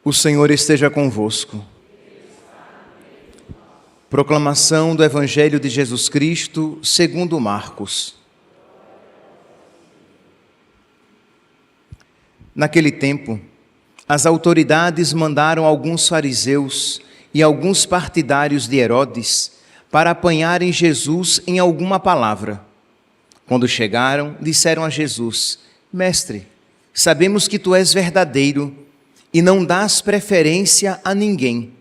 O Senhor esteja convosco. Proclamação do Evangelho de Jesus Cristo, segundo Marcos. Naquele tempo, as autoridades mandaram alguns fariseus e alguns partidários de Herodes para apanharem Jesus em alguma palavra. Quando chegaram, disseram a Jesus: Mestre, sabemos que tu és verdadeiro e não dás preferência a ninguém.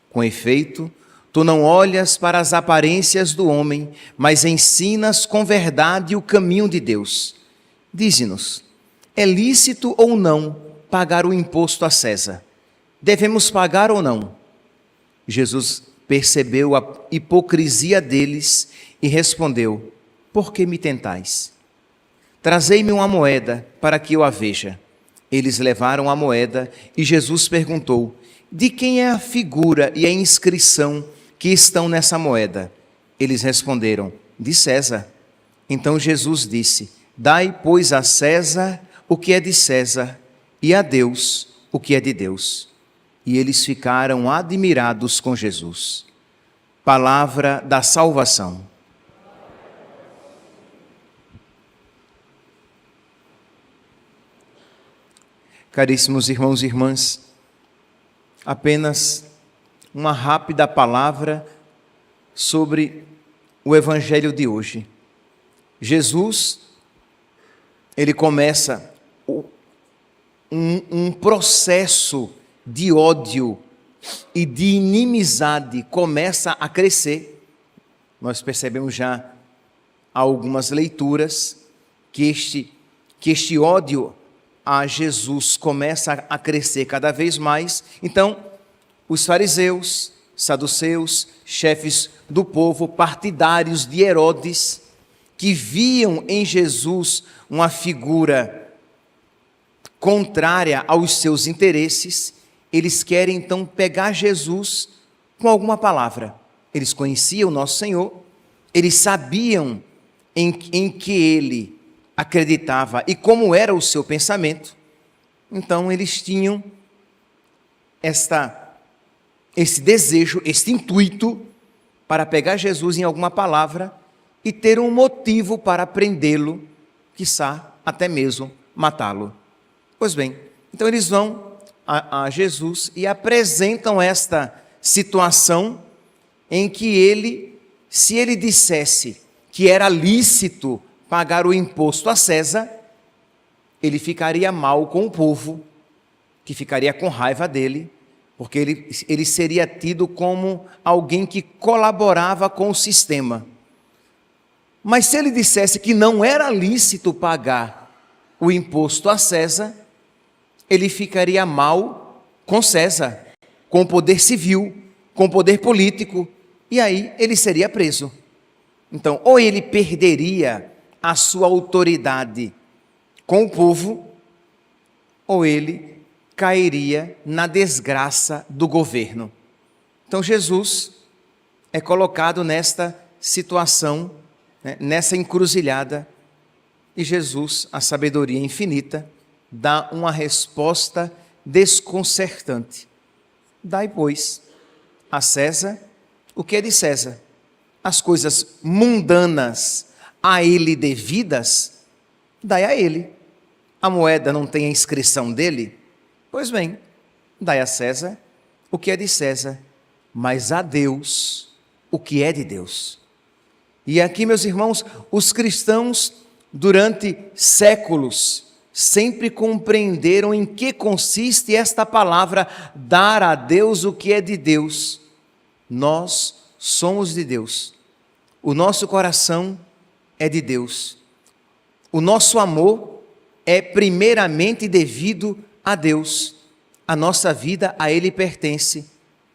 Com efeito, tu não olhas para as aparências do homem, mas ensinas com verdade o caminho de Deus. Dize-nos, é lícito ou não pagar o imposto a César? Devemos pagar ou não? Jesus percebeu a hipocrisia deles e respondeu: Por que me tentais? Trazei-me uma moeda para que eu a veja. Eles levaram a moeda e Jesus perguntou: De quem é a figura e a inscrição que estão nessa moeda? Eles responderam: De César. Então Jesus disse: Dai, pois, a César o que é de César e a Deus o que é de Deus. E eles ficaram admirados com Jesus. Palavra da salvação. Caríssimos irmãos e irmãs, apenas uma rápida palavra sobre o Evangelho de hoje. Jesus, ele começa um processo de ódio e de inimizade, começa a crescer. Nós percebemos já algumas leituras que este ódio a Jesus começa a crescer cada vez mais. Então, os fariseus, saduceus, chefes do povo, partidários de Herodes, que viam em Jesus uma figura contrária aos seus interesses, eles querem então pegar Jesus com alguma palavra. Eles conheciam o nosso Senhor, eles sabiam em que ele acreditava e como era o seu pensamento. Então eles tinham esse desejo, esse intuito para pegar Jesus em alguma palavra e ter um motivo para prendê-lo, quiçá até mesmo matá-lo. Pois bem, então eles vão a Jesus e apresentam esta situação em que ele, se ele dissesse que era lícito pagar o imposto a César, ele ficaria mal com o povo, que ficaria com raiva dele, porque ele seria tido como alguém que colaborava com o sistema. Mas se ele dissesse que não era lícito pagar o imposto a César, ele ficaria mal com César, com o poder civil, com o poder político, e aí ele seria preso. Então, ou ele perderia a sua autoridade com o povo, ou ele cairia na desgraça do governo. Então Jesus é colocado nesta situação, nessa encruzilhada, e Jesus, a sabedoria infinita, dá uma resposta desconcertante. Dai, pois, a César o que é de César, as coisas mundanas a ele devidas, dai a ele. A moeda não tem a inscrição dele? Pois bem, dai a César o que é de César, mas a Deus o que é de Deus. E aqui, meus irmãos, os cristãos, durante séculos, sempre compreenderam em que consiste esta palavra, dar a Deus o que é de Deus. Nós somos de Deus. O nosso coração é de Deus. O nosso amor é primeiramente devido a Deus. A nossa vida a Ele pertence.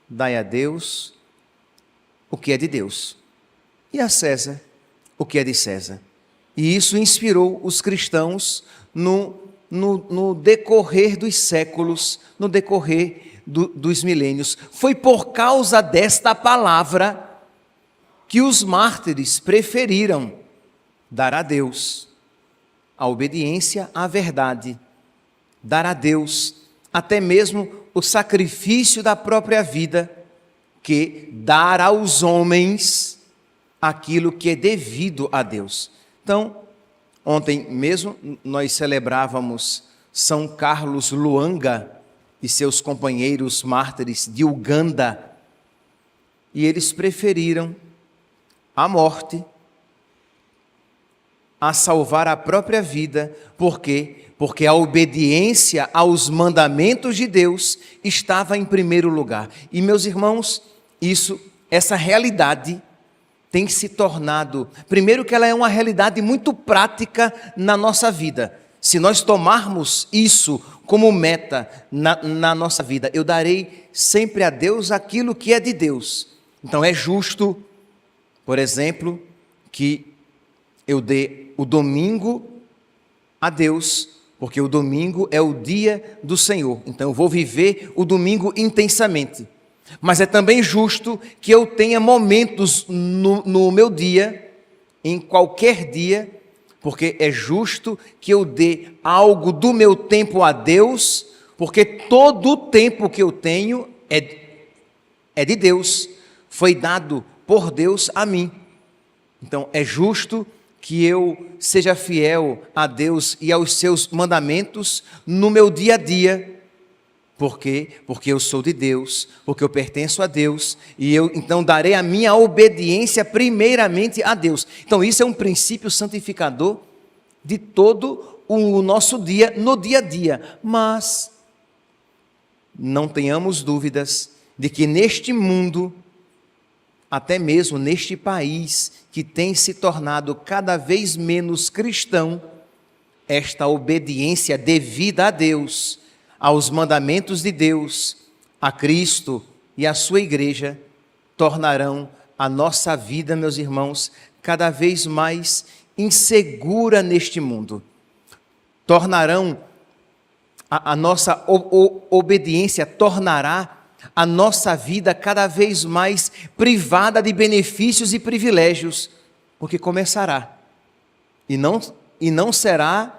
Dai a Deus o que é de Deus, e a César o que é de César. E isso inspirou os cristãos no decorrer dos séculos, no decorrer dos milênios. Foi por causa desta palavra que os mártires preferiram dar a Deus a obediência à verdade, dar a Deus até mesmo o sacrifício da própria vida, que dar aos homens aquilo que é devido a Deus. Então, ontem mesmo nós celebrávamos São Carlos Luanga e seus companheiros mártires de Uganda, e eles preferiram a morte a salvar a própria vida. Por quê? Porque a obediência aos mandamentos de Deus estava em primeiro lugar. E, meus irmãos, essa realidade tem se tornado, primeiro que ela é uma realidade muito prática na nossa vida. Se nós tomarmos isso como meta na nossa vida, eu darei sempre a Deus aquilo que é de Deus. Então é justo, por exemplo, que eu dê o domingo a Deus, porque o domingo é o dia do Senhor. Então eu vou viver o domingo intensamente. Mas é também justo que eu tenha momentos no meu dia, em qualquer dia, porque é justo que eu dê algo do meu tempo a Deus, porque todo o tempo que eu tenho é de Deus, foi dado por Deus a mim. Então é justo que eu seja fiel a Deus e aos seus mandamentos no meu dia a dia. Por quê? Porque eu sou de Deus, porque eu pertenço a Deus, e eu então darei a minha obediência primeiramente a Deus. Então isso é um princípio santificador de todo o nosso dia, no dia a dia. Mas não tenhamos dúvidas de que neste mundo, até mesmo neste país que tem se tornado cada vez menos cristão, esta obediência devida a Deus, aos mandamentos de Deus, a Cristo e a sua igreja, tornarão a nossa vida, meus irmãos, cada vez mais insegura neste mundo. Tornarão a nossa obediência, tornará a nossa vida cada vez mais privada de benefícios e privilégios, porque começará, e não será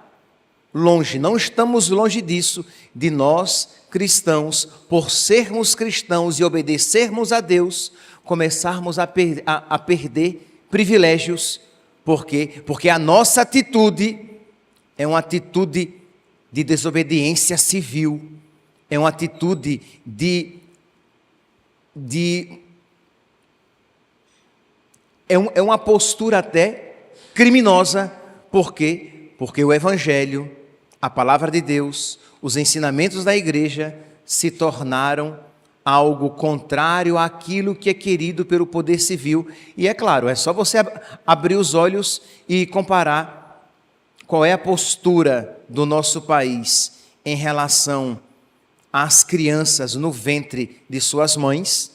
longe, não estamos longe disso, de nós cristãos, por sermos cristãos e obedecermos a Deus, começarmos a perder privilégios. Por quê? Porque a nossa atitude é uma atitude de desobediência civil, é uma atitude é uma postura até criminosa. Por quê? Porque o Evangelho, a palavra de Deus, os ensinamentos da igreja se tornaram algo contrário àquilo que é querido pelo poder civil. E é claro, é só você abrir os olhos e comparar qual é a postura do nosso país em relação às crianças no ventre de suas mães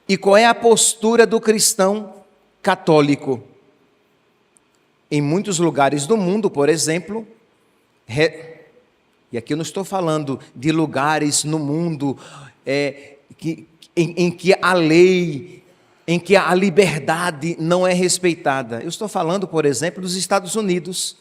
e qual é a postura do cristão católico. Em muitos lugares do mundo, por exemplo, e aqui eu não estou falando de lugares no mundo em que a lei, em que a liberdade não é respeitada. Eu estou falando, por exemplo, dos Estados Unidos.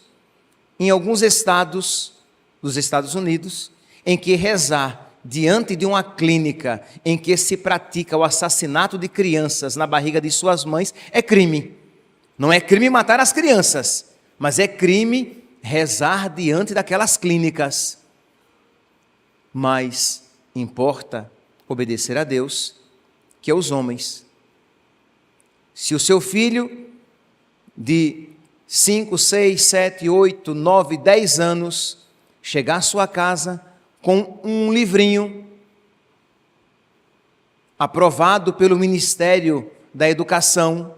Em alguns estados dos Estados Unidos, em que rezar diante de uma clínica em que se pratica o assassinato de crianças na barriga de suas mães é crime. Não é crime matar as crianças, mas é crime rezar diante daquelas clínicas. Mas importa obedecer a Deus que aos homens. Se o seu filho de 5, 6, 7, 8, 9, 10 anos chegar à sua casa com um livrinho aprovado pelo Ministério da Educação,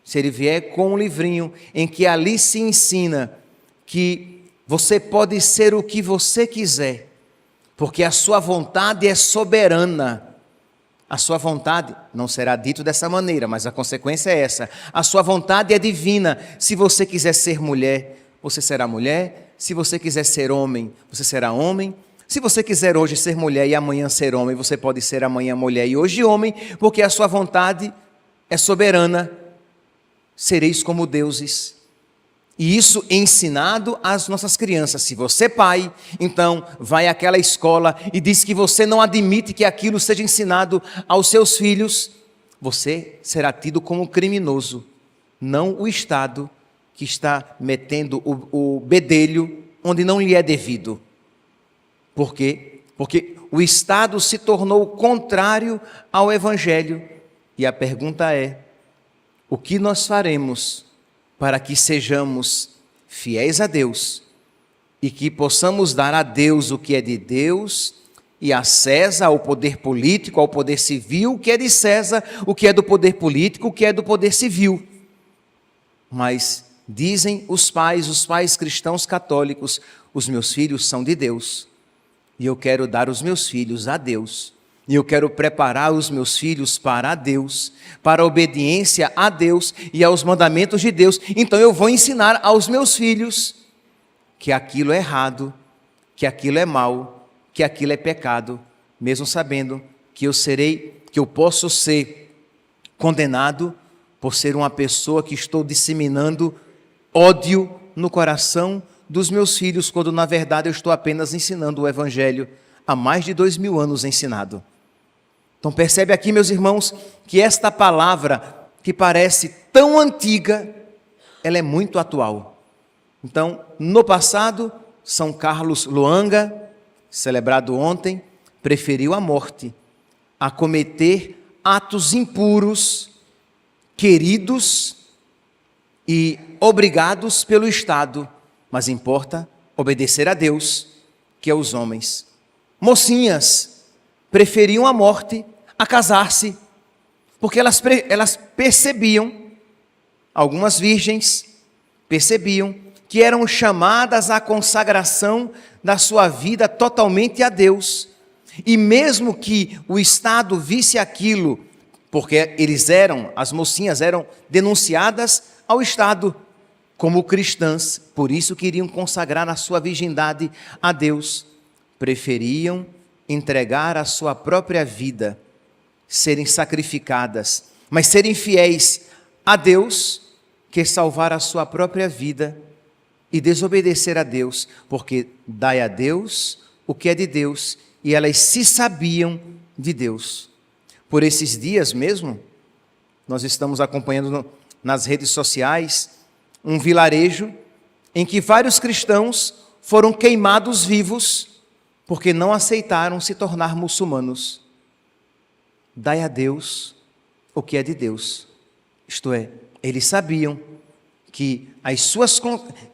se ele vier com um livrinho em que ali se ensina que você pode ser o que você quiser, porque a sua vontade é soberana. A sua vontade, não será dito dessa maneira, mas a consequência é essa. A sua vontade é divina. Se você quiser ser mulher, você será mulher. Se você quiser ser homem, você será homem. Se você quiser hoje ser mulher e amanhã ser homem, você pode ser amanhã mulher e hoje homem, porque a sua vontade é soberana. Sereis como deuses. E isso ensinado às nossas crianças. Se você, pai, então vai àquela escola e diz que você não admite que aquilo seja ensinado aos seus filhos, você será tido como criminoso, não o Estado que está metendo o bedelho onde não lhe é devido. Por quê? Porque o Estado se tornou contrário ao Evangelho. E a pergunta é: o que nós faremos para que sejamos fiéis a Deus e que possamos dar a Deus o que é de Deus e a César, ao poder político, ao poder civil, o que é de César, o que é do poder político, o que é do poder civil? Mas dizem os pais cristãos católicos: os meus filhos são de Deus e eu quero dar os meus filhos a Deus. E eu quero preparar os meus filhos para Deus, para a obediência a Deus e aos mandamentos de Deus. Então eu vou ensinar aos meus filhos que aquilo é errado, que aquilo é mal, que aquilo é pecado, mesmo sabendo que eu posso ser condenado por ser uma pessoa que estou disseminando ódio no coração dos meus filhos, quando na verdade eu estou apenas ensinando o Evangelho há mais de 2000 anos ensinado. Então percebe aqui, meus irmãos, que esta palavra, que parece tão antiga, ela é muito atual. Então, no passado, São Carlos Luanga, celebrado ontem, preferiu a morte a cometer atos impuros, queridos e obrigados pelo Estado, mas importa obedecer a Deus, que é os homens. Mocinhas preferiam a morte a casar-se, porque elas percebiam, algumas virgens percebiam que eram chamadas à consagração da sua vida totalmente a Deus. E mesmo que o Estado visse aquilo, porque as mocinhas eram denunciadas ao Estado como cristãs, por isso queriam consagrar a sua virgindade a Deus, preferiam entregar a sua própria vida, serem sacrificadas, mas serem fiéis a Deus, que salvar a sua própria vida e desobedecer a Deus, porque dai a Deus o que é de Deus, e elas se sabiam de Deus. Por esses dias mesmo, nós estamos acompanhando nas redes sociais um vilarejo em que vários cristãos foram queimados vivos porque não aceitaram se tornar muçulmanos. Dai a Deus o que é de Deus. Isto é, eles sabiam que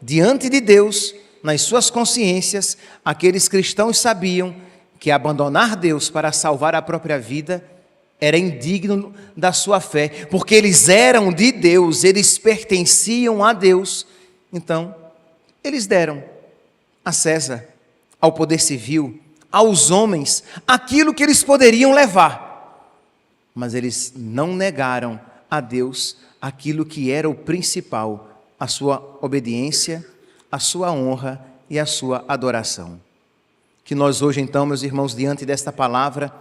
diante de Deus, nas suas consciências, aqueles cristãos sabiam que abandonar Deus para salvar a própria vida era indigno da sua fé, porque eles eram de Deus, eles pertenciam a Deus. Então, eles deram a César, ao poder civil, aos homens, aquilo que eles poderiam levar. Mas eles não negaram a Deus aquilo que era o principal, a sua obediência, a sua honra e a sua adoração. Que nós hoje então, meus irmãos, diante desta palavra,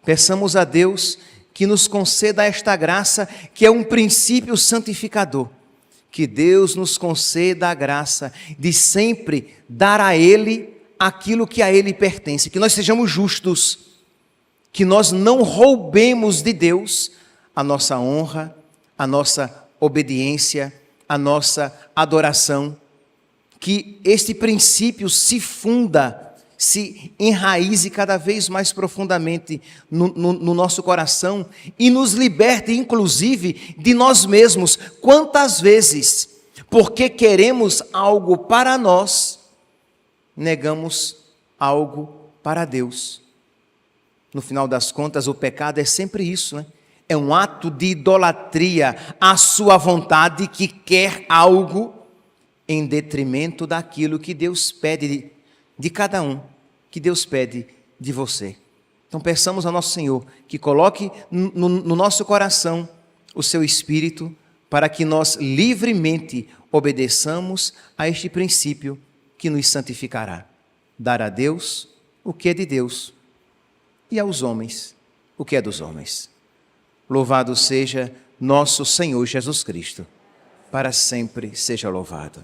peçamos a Deus que nos conceda esta graça, que é um princípio santificador. Que Deus nos conceda a graça de sempre dar a Ele aquilo que a Ele pertence, que nós sejamos justos, que nós não roubemos de Deus a nossa honra, a nossa obediência, a nossa adoração, que este princípio se funda, se enraize cada vez mais profundamente no nosso coração e nos liberte, inclusive, de nós mesmos. Quantas vezes, porque queremos algo para nós, negamos algo para Deus? No final das contas, o pecado é sempre isso, né? É um ato de idolatria à sua vontade, que quer algo em detrimento daquilo que Deus pede de cada um, que Deus pede de você. Então peçamos ao nosso Senhor que coloque no nosso coração o seu Espírito, para que nós livremente obedeçamos a este princípio que nos santificará. Dar a Deus o que é de Deus e aos homens o que é dos homens. Louvado seja nosso Senhor Jesus Cristo. Para sempre seja louvado.